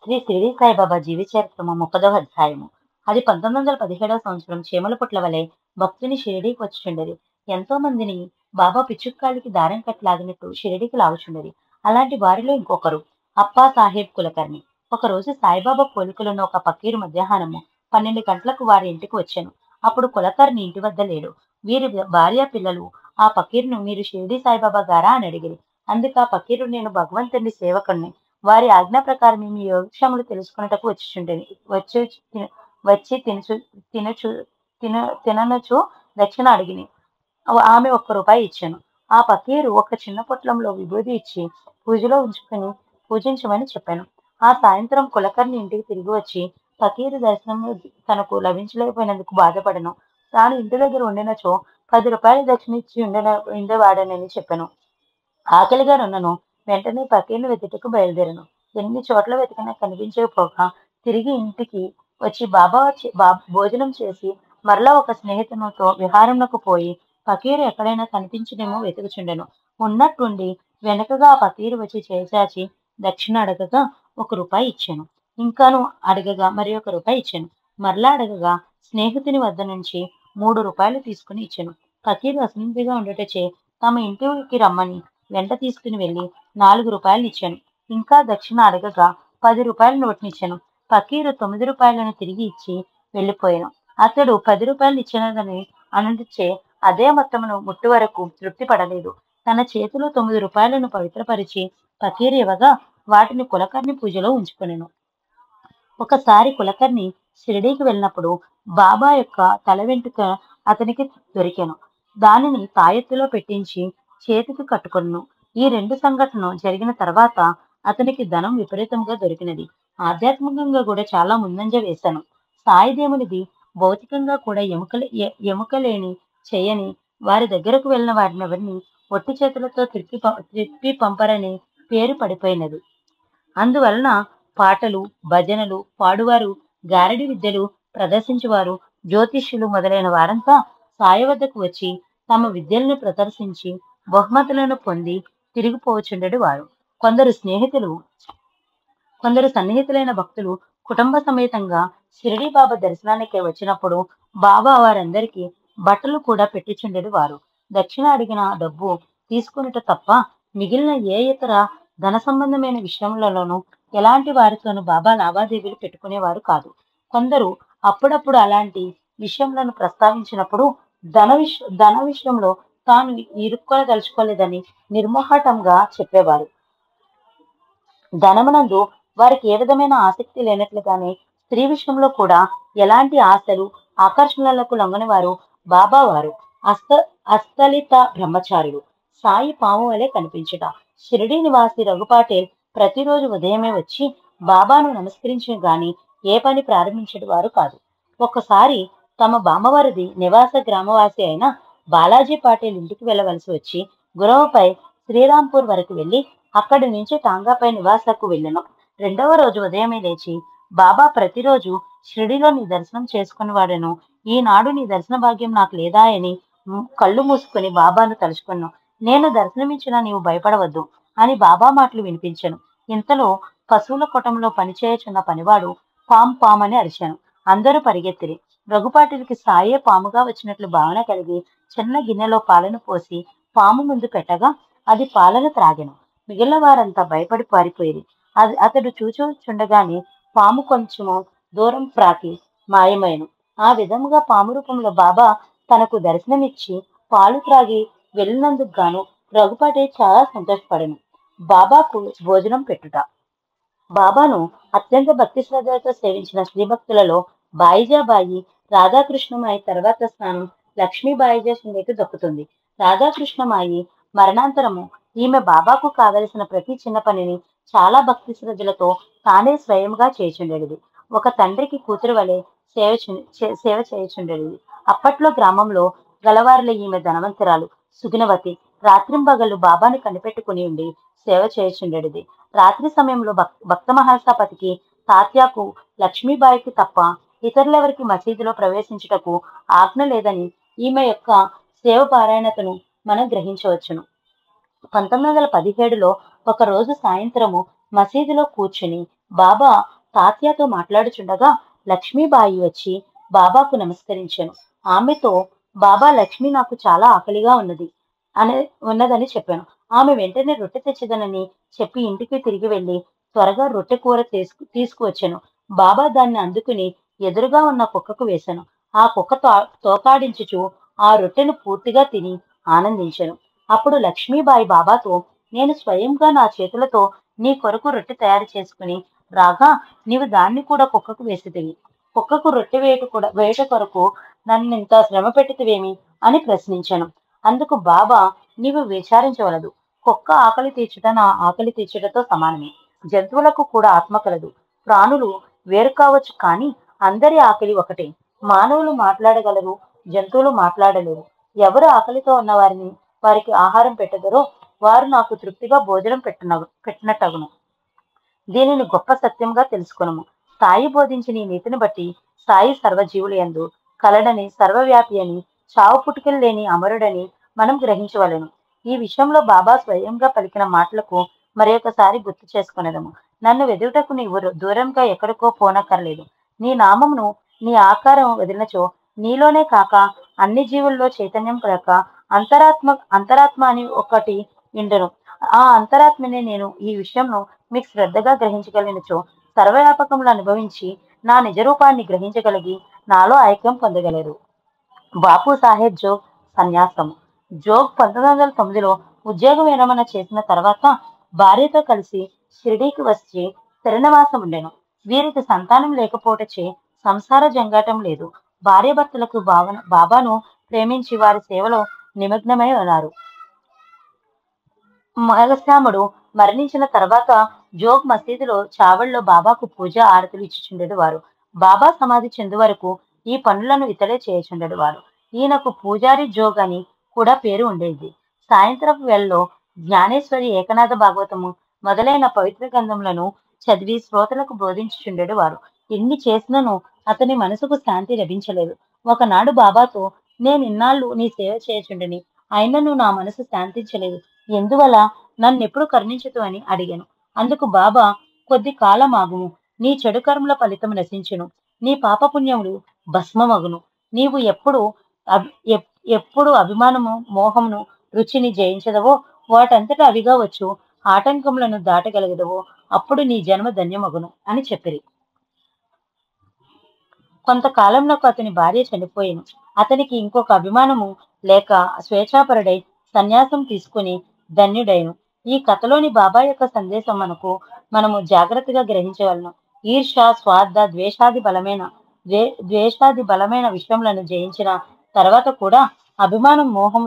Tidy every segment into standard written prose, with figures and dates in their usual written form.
శ్రీ షిరిడి సాయిబాబా జీవిత చరిత్రము 30వ అధ్యాయము. అది 1917వ సంవత్సరం చీమల పుట్ల వలె భక్తుని షిరిడీకి వచ్చుచుండెది. ఎంతో మందిని బాబా పిచ్చుక్కాలికి దారం కట్టలాగినట్టు షిరిడీకి లాగుచుండెది. అలాంటి వారిలో ఇంకొకరు అప్పా సాహెబ్ కులకర్ణి. ఒకరోజు సాయిబాబా పోలికలున్న ఒక పకీరు మధ్యాహ్నము 12 గంటలకు వారి ఇంటికి వచ్చాను. అప్పుడు కులకర్ణి ఇంటి వద్ద లేడు. వీరి భార్య పిల్లలు ఆ పకీరును, మీరు షిరిడి సాయిబాబా గారా అని అడిగిరి. అందుకు ఆ పకీరు, నేను భగవంతుని సేవకుణ్ణి. వారి ఆజ్ఞ ప్రకారం మీ యోగక్షేమలు తెలుసుకున్నటకు వచ్చి తిననుచు దక్షిణ అడిగిని. ఆమె ₹1 ఇచ్చాను. ఆ పకీరు ఒక చిన్న పొట్లంలో విభూది ఇచ్చి పూజలో ఉంచుకుని పూజించమని చెప్పాను. ఆ సాయంత్రం కులకర్ణి ఇంటికి తిరిగి వచ్చి పకీరు దర్శనం తనకు లభించలేకపోయినందుకు బాధపడను. తాను ఇంటి దగ్గర ఉండినచో ₹10 దక్షిణ ఇచ్చి ఉండేవాడనని చెప్పాను. ఆకలిగా నున్నను. వెంటనే పకీర్ను వెతుటకు బయలుదేరాను. ఎన్ని చోట్ల వెతికినా కనిపించకపోగా తిరిగి ఇంటికి వచ్చి బాబా భోజనం చేసి మరలా ఒక స్నేహితునితో విహారంలోకి పోయి పకీరు ఎక్కడైనా కనిపించడేమో వెతుకుచుండెను. ఉన్నట్టుండి వెనకగా ఆ పకీరు వచ్చి చేచాచి దక్షిణ అడగగా ₹1 ఇచ్చాను. ఇంకాను అడగగా ₹1 ఇచ్చాను. మరలా అడగగా స్నేహితుని వద్ద నుంచి ₹3 తీసుకుని ఇచ్చాను. పకీరు అసంతిగా ఉండటచే తమ ఇంటికి రమ్మని వెంట తీసుకుని వెళ్లి ₹4 ఇచ్చాను. ఇంకా దక్షిణ అడగగా ₹10 నోటునిచ్చాను. పకీరు ₹9 తిరిగి ఇచ్చి వెళ్లిపోయాను. అతడు ₹10 ఇచ్చినదని అనుచే అదే మొత్తమును ముట్టు వరకు తృప్తి పడలేదు. తన చేతిలో ₹9 పవిత్రపరిచి పకీరు ఇవ్వగా వాటిని కులకర్ణి పూజలో ఉంచుకొనెను. ఒకసారి కులకర్ణి షిరిడీకి వెళ్ళినప్పుడు బాబా యొక్క తల వెంట్రుక అతనికి దొరికెను. దానిని తాయెత్తులో పెట్టించి చేతికి కట్టుకొనెను. ఈ 2 సంఘటనలు జరిగిన తర్వాత అతనికి ధనం విపరీతంగా దొరికినది. ఆధ్యాత్మికంగా కూడా చాలా ముందంజ వేశాను. సాయిదేవునిది భౌతికంగా కూడా ఎముకలేని చేయని వారి దగ్గరకు వెళ్ళిన వారిని ఎవరిని ఒట్టి చేతులతో త్రిప్పి పంపరని పేరు పడిపోయినది. అందువలన పాటలు, భజనలు పాడువారు, గారడి విద్యలు ప్రదర్శించువారు, జ్యోతిష్యులు మొదలైన వారంతా సాయి వద్దకు వచ్చి తమ విద్యలను ప్రదర్శించి బహుమతులను పొంది తిరిగిపోవచ్చుండెడు వారు. కొందరు సన్నిహితులైన భక్తులు కుటుంబ సమేతంగా షిరిడి బాబా దర్శనానికి వచ్చినప్పుడు బాబా వారందరికీ బట్టలు కూడా పెట్టించుండెడు వారు. దక్షిణ అడిగిన డబ్బు తీసుకున్నట్టు తప్ప మిగిలిన ఏ ఇతర ధన సంబంధమైన విషయములలోనూ ఎలాంటి వారితోనూ బాబా లావాదేవీలు పెట్టుకునేవారు కాదు. కొందరు అప్పుడప్పుడు అలాంటి విషయములను ప్రస్తావించినప్పుడు ధన విషయంలో తాను ఇరుక్కోదలుచుకోలేదని నిర్మోహటంగా చెప్పేవారు. ధనమునందు వారికి ఏ విధమైన ఆసక్తి లేనట్లుగానే స్త్రీ విషయంలో కూడా ఎలాంటి ఆశలు, ఆకర్షణలకు లొంగని వారు బాబా వారు. అస్థలిత బ్రహ్మచారులు. సాయి పాము వలె కనిపించుట. షిరిడి నివాసి రఘుపాటేల్ ప్రతిరోజు ఉదయమే వచ్చి బాబాను నమస్కరించిన గాని ఏ పని ప్రారంభించడు వారు కాదు. ఒక్కసారి తమ బామ్మవారిది నివాస గ్రామవాసి అయిన బాలాజీ పాటేల్ ఇంటికి వెళ్ళవలసి వచ్చి గుర్రముపై శ్రీరాంపూర్ వరకు వెళ్లి అక్కడి నుంచి టాంగాపై నివాసకు వెళ్ళెను. 2వ రోజు ఉదయమే లేచి, బాబా ప్రతిరోజు షిరిడిలో నీ దర్శనం చేసుకుని వాడెను, ఈనాడు నీ దర్శన భాగ్యం నాకు లేదా అని కళ్ళు మూసుకుని బాబాను తలుచుకున్నాను. నేను దర్శనమిచ్చినా నీవు భయపడవద్దు అని బాబా మాటలు వినిపించాను. ఇంతలో పశువుల కొట్టంలో పనిచేయుచున్న పనివాడు పామ్ అని అరిచాను. అందరూ పరిగెత్తిరి. రఘుపాటికి సాయే పాముగా వచ్చినట్లు భావన కలిగి చిన్న గిన్నెలో పాలను పోసి పాము ముందు పెట్టగా అది పాలను త్రాగెను. మిగిలిన వారంతా భయపడి పారిపోయేది. అతడు చూచుచుండగానే పాము కొంచెము దూరం ప్రాకి మాయమైను. ఆ విధముగా పాము రూపంలో బాబా తనకు దర్శనమిచ్చి పాలు త్రాగి వెళ్ళినందుకు గాను రఘుపాటి చాలా సంతోషపడెను. బాబాకు భోజనం పెట్టుట. బాబాను అత్యంత భక్తి శ్రద్ధలతో సేవించిన శ్రీభక్తులలో బాయిజాబాయి, రాధాకృష్ణమాయి తర్వాత స్థానం లక్ష్మీబాయిజా షిండేకి దక్కుతుంది. రాధాకృష్ణమాయి మరణాంతరము ఈమె బాబాకు కావలసిన ప్రతి చిన్న పనిని చాలా భక్తి శ్రద్ధలతో తానే స్వయంగా చేయుచుండేది. ఒక తండ్రికి కూతురు వలె సేవ చేయుచుండేది. అప్పట్లో గ్రామంలో గలవారిలో ఈమె ధనవంతురాలు, సుగుణవతి. రాత్రింబగళ్ళు బాబాను కనిపెట్టుకుని ఉండి సేవ చేయుచుండేది. రాత్రి సమయంలో భక్త మహాసపతికి, తాత్యాకు, లక్ష్మీబాయికి తప్ప ఇతరులెవరికి మసీదులో ప్రవేశించుటకు ఆజ్ఞ లేదని ఈమె యొక్క సేవ పారాయణతను మనం గ్రహించవచ్చును. 1917లో ఒకరోజు సాయంత్రము మసీదులో కూర్చుని బాబా తాత్యాతో మాట్లాడుచుండగా లక్ష్మీబాయి వచ్చి బాబాకు నమస్కరించాను. ఆమెతో, బాబా, లక్ష్మి నాకు చాలా ఆకలిగా ఉన్నదని చెప్పాను. ఆమె వెంటనే రొట్టె తెచ్చదనని చెప్పి ఇంటికి తిరిగి వెళ్లి త్వరగా రొట్టె కూర తీసుకువచ్చాను. బాబా దాన్ని అందుకుని ఎదురుగా ఉన్న కుక్కకు వేశాను. ఆ కుక్క తోకాడించుచు ఆ రొట్టెను పూర్తిగా తిని ఆనందించాను. అప్పుడు లక్ష్మీబాయి బాబాతో, నేను స్వయంగా నా చేతులతో నీ కొరకు రొట్టె తయారు చేసుకుని రాగా నీవు దాన్ని కూడా కుక్కకు వేసితివి. కుక్కకు రొట్టె వేట కొరకు నన్నింత శ్రమ పెట్టితివేమి అని ప్రశ్నించాను. అందుకు బాబా, నీవు విచారించవలదు. కుక్క ఆకలి తీర్చుట నా ఆకలి తీర్చుటతో సమానమే. జంతువులకు కూడా ఆత్మ కలదు. ప్రాణులు వేరు కావచ్చు, కానీ అందరి ఆకలి ఒకటే. మానవులు మాట్లాడగలరు, జంతువులు మాట్లాడలేరు. ఎవరు ఆకలితో ఉన్న వారికి ఆహారం పెట్టదరో వారు నాకు తృప్తిగా భోజనం పెట్టినట్టగును. దీనిని గొప్ప సత్యంగా తెలుసుకొనుము. సాయి బోధించిన ఈ నీతిని బట్టి సాయి సర్వజీవులు యందు కలడని, సర్వవ్యాపి అని, చావు పుట్టుకలు లేని అమరుడని మనం గ్రహించవలెను. ఈ విషయంలో బాబా స్వయంగా పలికిన మాటలకు మరొకసారి గుర్తు చేసుకునేదము. నన్ను వెదుటకు నీవు దూరంగా ఎక్కడికో పోనక్కర్లేదు. నీ నామమును, నీ ఆకారం వదిలినచో నీలోనే కాక అన్ని జీవుల్లో చైతన్యం కలక అంతరాత్మ అని ఒకటి ఇండును. ఆ అంతరాత్మనే నేను. ఈ విషయంలో మీకు శ్రద్ధగా గ్రహించగలిగినచో సర్వవ్యాపకములు అనుభవించి నా నిజరూపాన్ని గ్రహించగలిగి నాలో ఐక్యం పొందగలరు. బాపు సాహెబ్ జోగ్ సన్యాసం. జోగ్ 1909లో ఉద్యోగ విరమణ చేసిన తర్వాత భార్యతో కలిసి షిరిడీకి వచ్చి స్థిరనివాసం ఉండెను. వీరికి సంతానం లేకపోవటచే సంసార జంగాటం లేదు. భార్యాభర్తలకు బాబాను ప్రేమించి వారి సేవలో నిమగ్నమై ఉన్నారు. మగశ్యాముడు మరణించిన తర్వాత జోగ్ మసీదులో చావల్లో బాబాకు పూజ ఆరతులు ఇచ్చిచుండెడు వారు. బాబా సమాధి చెందు వరకు ఈ పనులను ఇతడే చేయుచుండెడు వారు. ఈయనకు పూజారి జోగ్ అని కూడా పేరు ఉండేది. సాయంత్రపు వేళలో జ్ఞానేశ్వరి, ఏకనాథ భాగవతము మొదలైన పవిత్ర గ్రంథములను చదివి శ్రోతలకు బోధించుచుండెడు వారు. ఎన్ని చేసినను అతని మనసుకు శాంతి లభించలేదు. ఒకనాడు బాబాతో, నేను ఇన్నాళ్ళు నీ సేవ చేయుచుండని, అయినను నా మనసు శాంతించలేదు. ఎందువల్ల? నన్నెప్పుడు కరుణించుతు అని అడిగాను. అందుకు బాబా, కొద్ది కాలం ఆగుము. నీ చెడు కర్మల ఫలితం నశించును. నీ పాపపుణ్యములు భస్మమగును. నీవు ఎప్పుడు అభిమానము, మోహమును, రుచిని జయించదవో వాటంతటా అవిగా వచ్చు ఆటంకములను దాటగలిగదవో అప్పుడు నీ జన్మ ధన్యమగును అని చెప్పిరి. కొంతకాలంలో అతని భార్య చనిపోయాను. అతనికి ఇంకొక అభిమానము లేక స్వేచ్ఛాపరుడై సన్యాసం తీసుకుని ధన్యుడైను. ఈ కథలోని బాబా యొక్క సందేశం మనము జాగ్రత్తగా గ్రహించవలను. ఈర్ష, స్వార్థ, ద్వేషాది బలమైన విషయములను జయించిన తర్వాత కూడా అభిమానం, మోహం,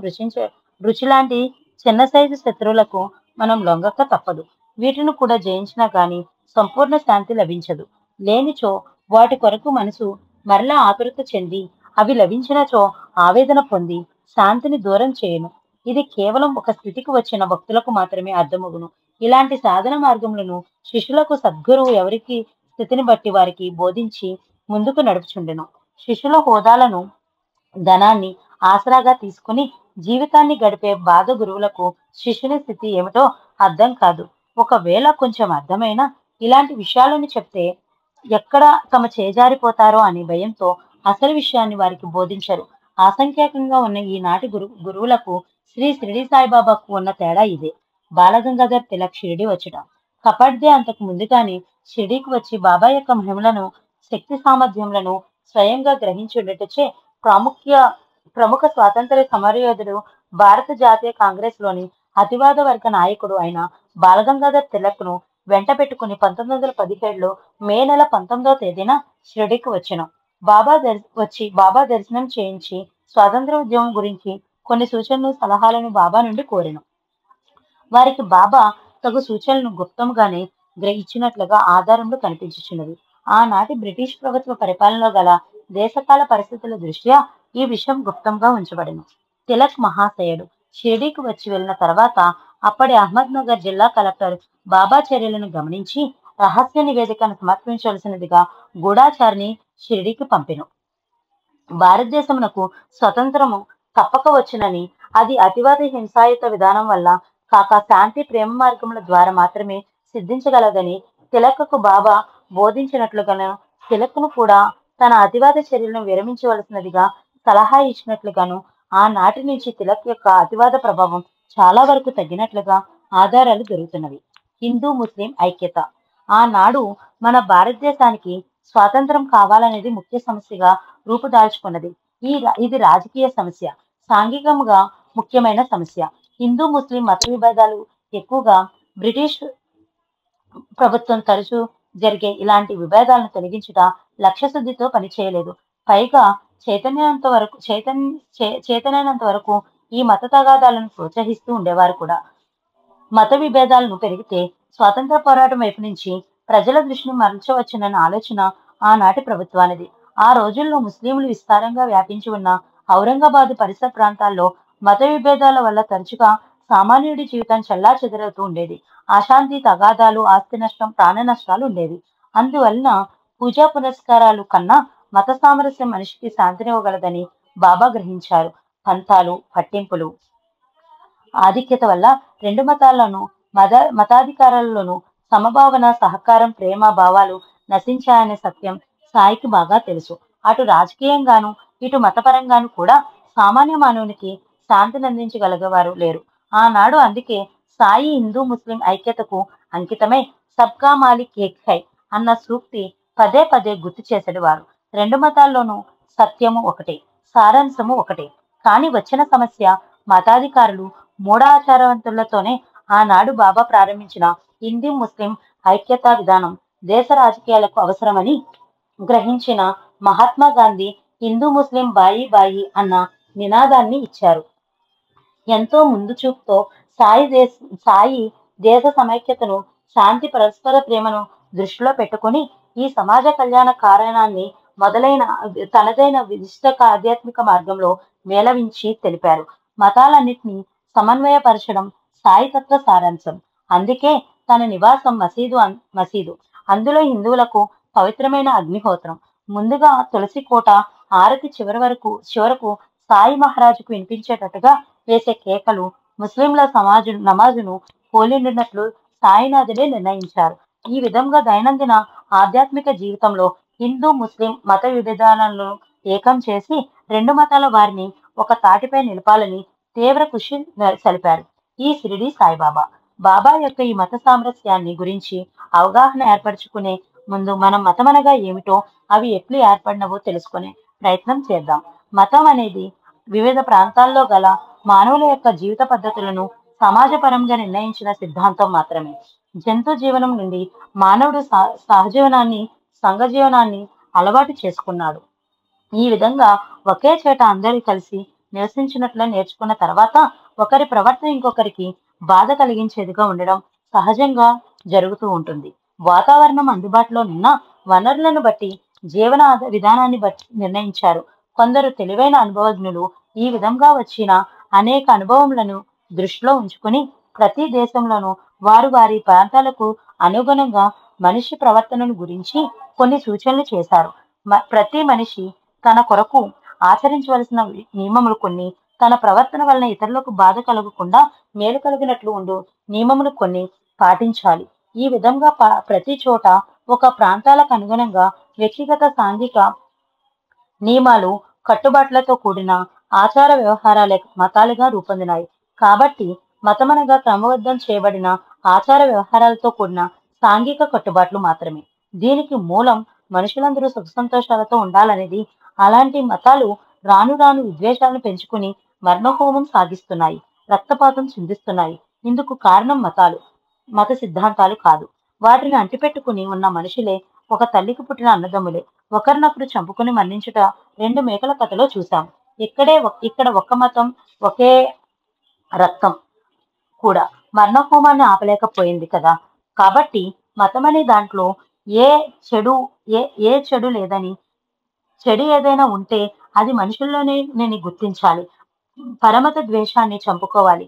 రుచి లాంటి చిన్న సైజు శత్రువులకు మనం లొంగక తప్పదు. వీటిని కూడా జయించినా గాని సంపూర్ణ శాంతి లభించదు. లేనిచో వాటి కొరకు మనసు మరలా ఆతురత చెంది అవి లభించినచో ఆవేదన పొంది శాంతిని దూరం చేయను. ఇది కేవలం ఒక స్థితికి వచ్చిన భక్తులకు మాత్రమే అర్థమగును. ఇలాంటి సాధన మార్గములను శిష్యులకు సద్గురువు ఎవరికి స్థితిని బట్టి వారికి బోధించి ముందుకు నడుపుచుండెను. శిష్యుల హోదాలను, ధనాన్ని ఆసరాగా తీసుకుని జీవితాన్ని గడిపే బాధ గురువులకు శిష్యుని స్థితి ఏమిటో అర్థం కాదు. ఒకవేళ కొంచెం అర్థమైనా ఇలాంటి విషయాలను చెప్తే ఎక్కడ తమ చేజారిపోతారో అనే భయంతో అసలు విషయాన్ని వారికి బోధించరు. అసంఖ్యాకంగా ఉన్న ఈనాటి గురువులకు శ్రీ షిరిడి సాయిబాబాకు ఉన్న తేడా ఇదే. బాలగంగాధర్ తిలక్ షిరిడి వచ్చుట. కపడ్దే అంతకు ముందుగానే షిరిడీకి వచ్చి బాబా యొక్క మహిమలను, శక్తి సామర్థ్యములను స్వయంగా గ్రహించి ఉండటచే ప్రముఖ స్వాతంత్ర్య సమరయోధుడు, భారత జాతీయ కాంగ్రెస్ లోని అతివాద వర్గ నాయకుడు అయిన బాలగంగాధర్ తిలక్ ను వెంట పెట్టుకుని 1917లో మే నెల 19వ తేదీన షిరిడీకి వచ్చెను. బాబా దర్శనం చేయించి స్వాతంత్ర ఉద్యమం గురించి కొన్ని సూచనలు, సలహాలను బాబా నుండి కోరెను. వారికి బాబా తగు సూచనలను గుప్తంగానే గ్రహించినట్లుగా ఆధారంలో కనిపించుచున్నది. ఆనాటి బ్రిటిష్ ప్రభుత్వ పరిపాలనలో గల దేశకాల పరిస్థితుల దృష్ట్యా ఈ విషయం గుప్తంగా ఉంచబడెను. తిలక్ మహాశయుడు షిరిడీకి వచ్చి వెళ్ళిన తర్వాత అప్పటి అహ్మద్ నగర్ జిల్లా కలెక్టర్ బాబా చర్యలను గమనించి రహస్య నివేదికను సమర్పించవలసినదిగా గూఢాచారిని షిరిడీకి పంపెను. భారతదేశమునకు స్వతంత్రము తప్పక వచ్చునని, అది అతివాద హింసాయుత విధానం వల్ల కాక శాంతి, ప్రేమ మార్గముల ద్వారా మాత్రమే సిద్ధించగలదని తిలక్కు బాబా బోధించినట్లుగాను, తిలక్ను కూడా తన అతివాద చర్యలను విరమించవలసినదిగా సలహా ఇచ్చినట్లుగాను, ఆనాటి నుంచి తిలక్ యొక్క అతివాద ప్రభావం చాలా వరకు తగ్గినట్లుగా ఆధారాలు దొరుకుతున్నవి. హిందూ ముస్లిం ఐక్యత. ఆనాడు మన భారతదేశానికి స్వాతంత్రం కావాలనేది ముఖ్య సమస్యగా రూపుదాల్చుకున్నది. ఇది రాజకీయ సమస్య, సాంఘికంగా ముఖ్యమైన సమస్య. హిందూ ముస్లిం మత విభేదాలు ఎక్కువగా బ్రిటిష్ ప్రభుత్వం తరచూ జరిగే ఇలాంటి విభేదాలను తొలగించుట లక్ష్యశుద్ధితో పనిచేయలేదు. పైగా చేతనైనంత వరకు ఈ మత తగాదాలను ప్రోత్సహిస్తూ ఉండేవారు కూడా. మత విభేదాలను పెరిగితే స్వాతంత్ర పోరాటం వైపు నుంచి ప్రజల దృష్టిని మరల్చవచ్చునన్న ఆలోచన ఆనాటి ప్రభుత్వానిది. ఆ రోజుల్లో ముస్లింలు విస్తారంగా వ్యాపించి ఉన్న ఔరంగాబాదు పరిసర ప్రాంతాల్లో మత విభేదాల వల్ల తరచుగా సామాన్యుడి జీవితం చెల్లా చెదరవుతూ ఉండేది. అశాంతి, తగాదాలు, ఆస్తి నష్టం, ప్రాణ నష్టాలు ఉండేవి. అందువలన పూజా పునస్కారాలు కన్నా మత సామరస్యం మనిషికి శాంతినివ్వగలదని బాబా గ్రహించారు. పంతాలు, పట్టింపులు, ఆధిక్యత వల్ల రెండు మతాల్లోనూ మతాధికారాలలోనూ సమభావన, సహకారం, ప్రేమ భావాలు నశించాయనే సత్యం సాయికి బాగా తెలుసు. అటు రాజకీయంగాను ఇటు మతపరంగాను కూడా సామాన్య మానవునికి శాంతిని అందించగలిగేవారు లేరు ఆనాడు. అందుకే సాయి హిందూ ముస్లిం ఐక్యతకు అంకితమై సబ్కా మాలిక్ ఏక్ హై అన్న సూక్తి పదే పదే గుర్తు చేసేవారు. రెండు మతాల్లోనూ సత్యము ఒకటే, సారాంశము ఒకటే. కాని వచ్చిన సమస్య మతాధికారులు మూఢాచారవంతులతోనే. ఆనాడు బాబా ప్రారంభించిన హిందూ ముస్లిం ఐక్యతా విధానం దేశ రాజకీయాలకు అవసరమని గ్రహించిన మహాత్మా గాంధీ హిందూ ముస్లిం బాయి బాయి అన్న నినాదాన్ని ఇచ్చారు. ఎంతో ముందు చూపుతో సాయి దేశ సమైక్యతను, శాంతి, పరస్పర ప్రేమను దృష్టిలో పెట్టుకుని ఈ సమాజ కళ్యాణ కారణాన్ని మొదలైన తనదైన విశిష్ట ఆధ్యాత్మిక మార్గంలో మేళవించి తెలిపారు. మతాలన్నింటినీ సమన్వయపరచడం సాయి తత్వ సారాంశం. అందుకే తన నివాసం మసీదు. అందులో హిందువులకు పవిత్రమైన అగ్నిహోత్రం. ముందుగా తులసి కోట ఆరతి చివరకు సాయి మహారాజుకు వినిపించేటట్టుగా వేసే కేకలు ముస్లింల నమాజును పోలిండినట్లు సాయినాథుడే నిర్ణయించారు. ఈ విధంగా దైనందిన ఆధ్యాత్మిక జీవితంలో హిందూ ముస్లిం మత విభేదాలను ఏకం చేసి రెండు మతాల వారిని ఒక తాటిపై నిలపాలని తీవ్ర కృషి సలిపారు ఈ షిరిడి సాయిబాబా. బాబా యొక్క ఈ మత సామరస్యాన్ని గురించి అవగాహన ఏర్పరచుకునే ముందు మనం మతమనగా ఏమిటో, అవి ఎట్లు ఏర్పడినవో తెలుసుకునే ప్రయత్నం చేద్దాం. మతం అనేది వివిధ ప్రాంతాల్లో గల మానవుల యొక్క జీవిత పద్ధతులను సమాజపరంగా నిర్ణయించిన సిద్ధాంతం మాత్రమే. జంతు జీవనం నుండి మానవుడు సహజీవనాన్ని, సంఘజీవనాన్ని అలవాటు చేసుకున్నాడు. ఈ విధంగా ఒకే చేట అందరూ కలిసి నివసించినట్లు నేర్చుకున్న తర్వాత ఒకరి ప్రవర్తన ఇంకొకరికి బాధ కలిగించేదిగా ఉండడం సహజంగా జరుగుతూ ఉంటుంది. వాతావరణం అందుబాటులో ఉన్న వనరులను బట్టి జీవన విధానాన్ని బట్టి నిర్ణయించారు. కొందరు తెలివైన అనుభవజ్ఞులు ఈ విధంగా వచ్చిన అనేక అనుభవములను దృష్టిలో ఉంచుకుని ప్రతి దేశంలోనూ వారి ప్రాంతాలకు అనుగుణంగా మనిషి ప్రవర్తనను గురించి కొన్ని సూచనలు చేశారు. ప్రతి మనిషి తన కొరకు ఆచరించవలసిన నియమములు కొన్ని, తన ప్రవర్తన వలన ఇతరులకు బాధ కలగకుండా మేలు కలిగినట్లు ఉండు నియమములు కొన్ని పాటించాలి. ఈ విధంగా ప్రతి చోట ఒక ప్రాంతాలకు అనుగుణంగా వ్యక్తిగత, సాంఘిక నియమాలు, కట్టుబాట్లతో కూడిన ఆచార వ్యవహారాలే మతాలుగా రూపొందినాయి. కాబట్టి మతమనగా క్రమబద్ధం చేయబడిన ఆచార వ్యవహారాలతో కూడిన సాంఘిక కట్టుబాట్లు మాత్రమే. దీనికి మూలం మనుషులందరూ సుఖ సంతోషాలతో ఉండాలనేది. అలాంటి మతాలు రాను రాను విద్వేషాలను పెంచుకుని మరణహోమం సాగిస్తున్నాయి, రక్తపాతం చిందిస్తున్నాయి. ఇందుకు కారణం మత సిద్ధాంతాలు కాదు. వాటిని అంటిపెట్టుకుని ఉన్న మనుషులే. ఒక తల్లికి పుట్టిన అన్నదమ్ములే ఒకరినొకరు చంపుకుని మరణించుట రెండు మేకల కథలో చూశాం. ఇక్కడ ఒక్క మతం, ఒకే రక్తం కూడా మరణహోమాన్ని ఆపలేకపోయింది కదా. కాబట్టి మతం అనే దాంట్లో ఏ చెడు లేదని, చెడు ఏదైనా ఉంటే అది మనుషుల్లోనే నేను గుర్తించాలి. పరమత ద్వేషాన్ని చంపుకోవాలి.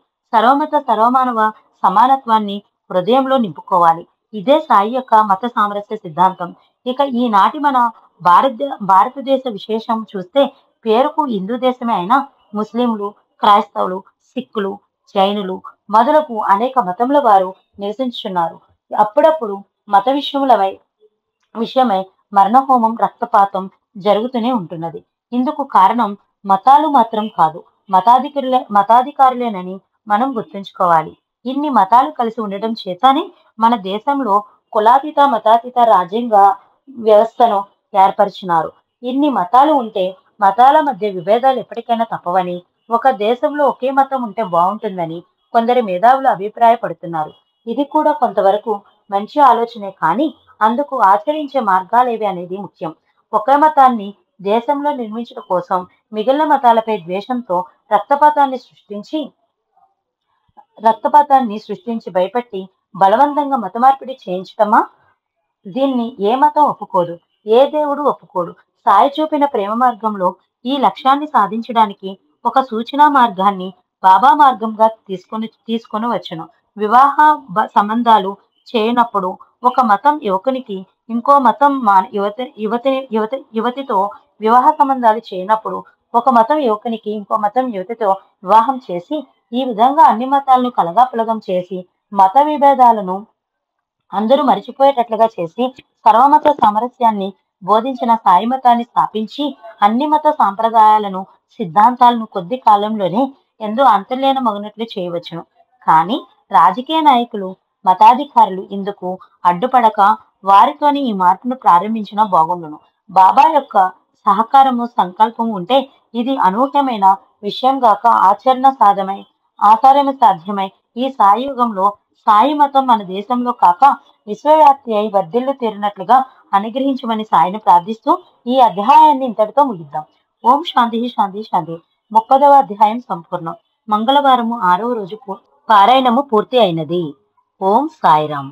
సర్వమానవ సమానత్వాన్ని హృదయంలో నింపుకోవాలి. ఇదే సాయి యొక్క మత సామరస్య సిద్ధాంతం. ఇక ఈనాటి మన భారతదేశ విశేషం చూస్తే పేరుకు హిందూ దేశమే అయినా ముస్లింలు, క్రైస్తవులు, సిక్కులు, జైనులు మొదలగు అనేక మతముల వారు నివసించున్నారు. అప్పుడప్పుడు మత విషయములపై విషయమై మరణహోమం, రక్తపాతం జరుగుతూనే ఉంటున్నది. ఇందుకు కారణం మతాలు మాత్రం కాదు, మతాధికారులేనని మనం గుర్తుంచుకోవాలి. ఇన్ని మతాలు కలిసి ఉండడం చేతనే మన దేశంలో కులాతీత మతాతీత రాజ్యాంగ వ్యవస్థను ఏర్పరిచినారు. ఇన్ని మతాలు ఉంటే మతాల మధ్య విభేదాలు ఎప్పటికైనా తప్పవని, ఒక దేశంలో ఒకే మతం ఉంటే బాగుంటుందని కొందరు మేధావులు అభిప్రాయపడుతున్నారు. ఇది కూడా కొంతవరకు మంచి ఆలోచనే, కానీ అందుకు ఆచరించే మార్గాలేవి అనేది ముఖ్యం. ఒకే మతాన్ని దేశంలో నిర్మించడం కోసం మిగిలిన మతాలపై ద్వేషంతో రక్తపాతాన్ని సృష్టించి భయపెట్టి బలవంతంగా మత మార్పిడి చేయించటమా? దీన్ని ఏ మతం ఒప్పుకోదు, ఏ దేవుడు ఒప్పుకోడు. సాయి చూపిన ప్రేమ మార్గంలో ఈ లక్ష్యాన్ని సాధించడానికి ఒక సూచనా మార్గాన్ని బాబా మార్గంగా తీసుకొని వచ్చును. వివాహ సంబంధాలు చేయనప్పుడు ఒక మతం యువకునికి ఇంకో మతం యువతితో వివాహ సంబంధాలు చేయనప్పుడు ఒక మతం యువకునికి ఇంకో మతం యువతితో వివాహం చేసి, ఈ విధంగా అన్ని మతాలను కలగాపులగం చేసి మత విభేదాలను అందరూ మరిచిపోయేటట్లుగా చేసి సర్వమత సామరస్యాన్ని బోధించిన సాయి మతాన్ని స్థాపించి అన్ని మత సాంప్రదాయాలను, సిద్ధాంతాలను కొద్ది కాలంలోనే ఎంతో అంతర్లీనమగినట్లు చేయవచ్చును. కానీ రాజకీయ నాయకులు, మతాధికారులు ఇందుకు అడ్డుపడక వారితోని ఈ మార్పును ప్రారంభించినా బాగుండును. బాబా యొక్క సహకారము, సంకల్పము ఉంటే ఇది అనూహ్యమైన విషయం గాక ఆచరణ సాధ్యమై ఈ సాయి యుగంలో సాయి మతం మన దేశంలో కాక విశ్వవ్యాప్తి అయి వర్ధిల్లు తీరినట్లుగా అనుగ్రహించమని సాయిని ప్రార్థిస్తూ ఈ అధ్యాయాన్ని ఇంతటితో ముగిద్దాం. ఓం శాంతి శాంతి శాంతి. 30వ అధ్యాయం సంపూర్ణం. మంగళవారము 6వ రోజు పారాయణము పూర్తి అయినది. ఓం సాయిరాం.